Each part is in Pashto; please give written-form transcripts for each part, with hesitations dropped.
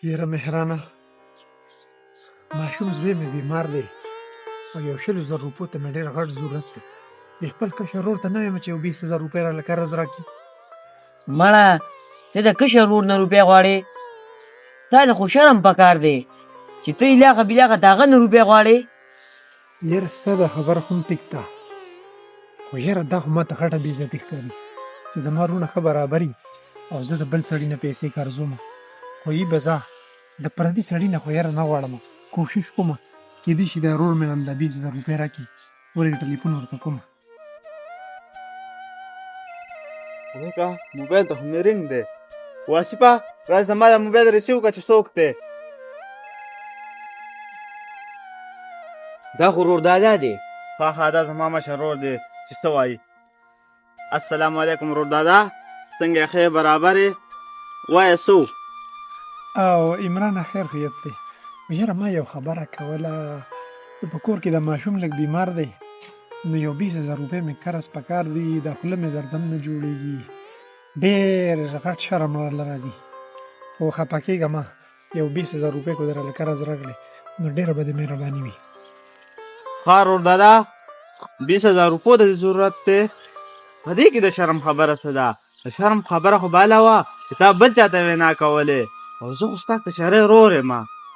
یاره مهرانه ماشوم زوی مې بیمار دی او 100,000 روپو ته مې ډېر غټ ضرورت دی. د خپل کشر ورور ته نه وایم چې یو 20,000 روپۍ راله قرض راکړي. مړه ته د کشر ورور نه روپۍ غواړې؟ تا له خو شرم پکار دی چې ته ایلاغه بیلاغه د هغه نه روپۍ غواړې. یاره ستا دا خبره خو هم ټیک ده، خو یاره دا خو ماته غټه بېعزتي ښکاري چې زما وروڼه ښه برابر وي او زه د بل سړي نه پیسې قرضوم. خو یي به زه د پردي سړي نه خو یاره نه غواړم، کوشش کوم کېدای شي دا ورور مې راله 20,000 روپۍ راکړي، ورې ټلیفون ورته کوم. وکه موبایل ته خو مې رنګ دی. واسفه راځه زما د موبایل ریسیو کړه چې څوک دی. دا خو ورور دادا دی. ها دا زما مشر ورور دی چې څه وایي. السلام علیکم ورور دادا، څنګه ښې برابر یې؟ وایه څه او عمرانه خیر خیت دی. یاره ما یو خبره کوله، په کور کې د ماشوم لږ بیمار دی نو یو 20,000 روپۍ مې قرض پکار دی، دا خوله مې دردم نه جوړېږي، ډېر غټ شرم راله راځي، خو خفه کېږه مه، یو 20,000 روپۍ خو درله قرض راکړې نو ډېره به دې مهرباني وي. ها ورور دادا 20,000 روپو د ضرورت دی، په دې کې د شرم خبره څه ده؟ د شرم خبره خو باله وه چې تا بل چاته وینا کولې او زه خو ستا کشری ورور یم،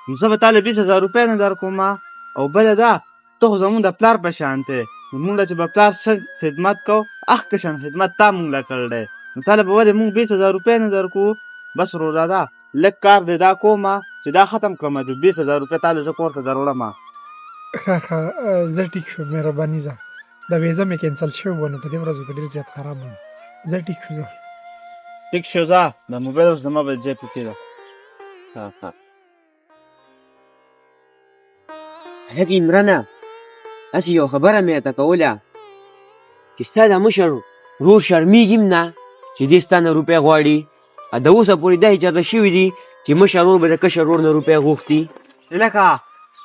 نو زه به تا له 20,000 روپۍ نه در کوم. او بله ده ته خو زمونږ د پلار په شان دی، نو مونږ له چې به پلار څه خدمت کو اخ کشن خدمت تا مونږ له کړی دی، نو تا له به ولې مونږ 20,000 روپۍ نه در کوو. بس ورور دادا لږ کار دی دا کومه چې دا ختم کړمه، د 20,000 روپۍ تا له زه کور ته در وړمه. ښه زه ټیک شوم، مهرباني ځه، د ویزه مې کینسل شوې وه نو په دې ورځو کې ډېر زیات خراب وم، زه ټیک شو ځه. ټیک شو ځه، د موبایل اوس زما به جیب کې ده. هلک عمرانه هسې یو خبره مې راته کوله چې ستا د مشر ورور شرمېږي م نه چې دې ستا نه روپۍ غواړي، د اوسه پورې دا چاته شوي دي چې مشر ورور به د کشر ورور نه روپۍ غوښتي. لکه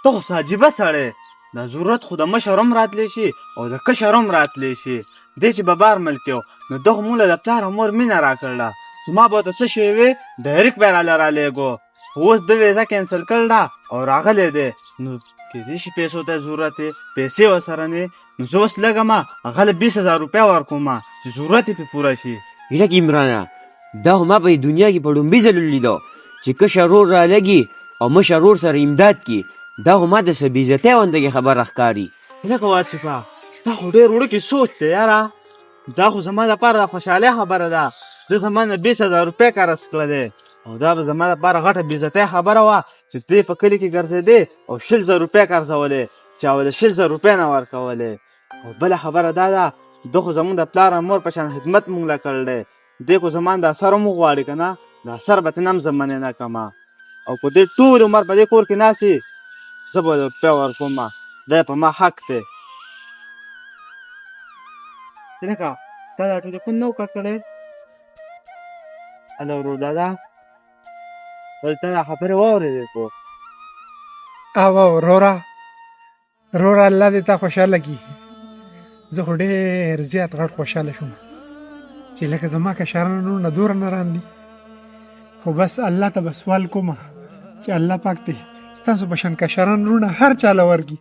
ته خو څه عجیبه سړی، دا ضرورت خو د مشر هم راتلی شي او د کشر هم راتلی شي. دی چې به بار ملک یو نو ده خو مونږ له د پلار او مور مینه راکړله، زما به ورته څه شوي وې ډایرکټ به یې راله رالیږو، خو اوس ده ویزه کینسل کړل ده او راغلی دی، نو کېدای شي پیسو ته ضرورت یې، پیسې ورسره نه، نو زه اوس لږمه هغه له 20,000 روپۍ ورکومه چې ضرورت یې پرې پوره شي. هلک عمرانه دا خو ما په دنیا کې په ډومبي ځل ولیدو چې کشر ورور رالږي او مشر ورور سره امداد کړي، دا خو ما د څه بېعزتۍ غوندې خبره ښکاري. لکه واصفه ستا خو ډېر وړوکی سوچ دی یاره، دا خو زما لپاره د خوشحالۍ خبره ده، ده زما نه 20,000 روپۍ قرض کړلی او دا به زما لپاره غټه بېعزتۍ خبره وه چې دی په کلي کې ګرځېدې او 100,000 روپۍ قرضولې، چا ول 100,000 روپۍ نه ورکولې. او بله خبره دا ده ده خو زمونږ د پلار او مور په شان خدمت مونږ له کړی دی، دی خو زما دا سر هم وغواړي که نه دا سر به ترې نه هم زه منې نه کړمه، او په دې ټول عمر په دې کور کې ناست یي زه به روپۍ ورکومه، دا په ما حق دی. لکه تا دا ټلیفون نه و کټ کړی؟ هلو ورور دادا ولې تا دا خبرې واورېدې خو؟ او وروره الله دې تا خوشحاله کړي، زه خو ډېر زیات غټ خوشحاله شوم چې لکه زما کشران وروڼه دومره نران دي، خو بس الله ته به سوال کومه چې الله پاک دې ستاسو په شان کشران وروڼه هر چاله ورکړي.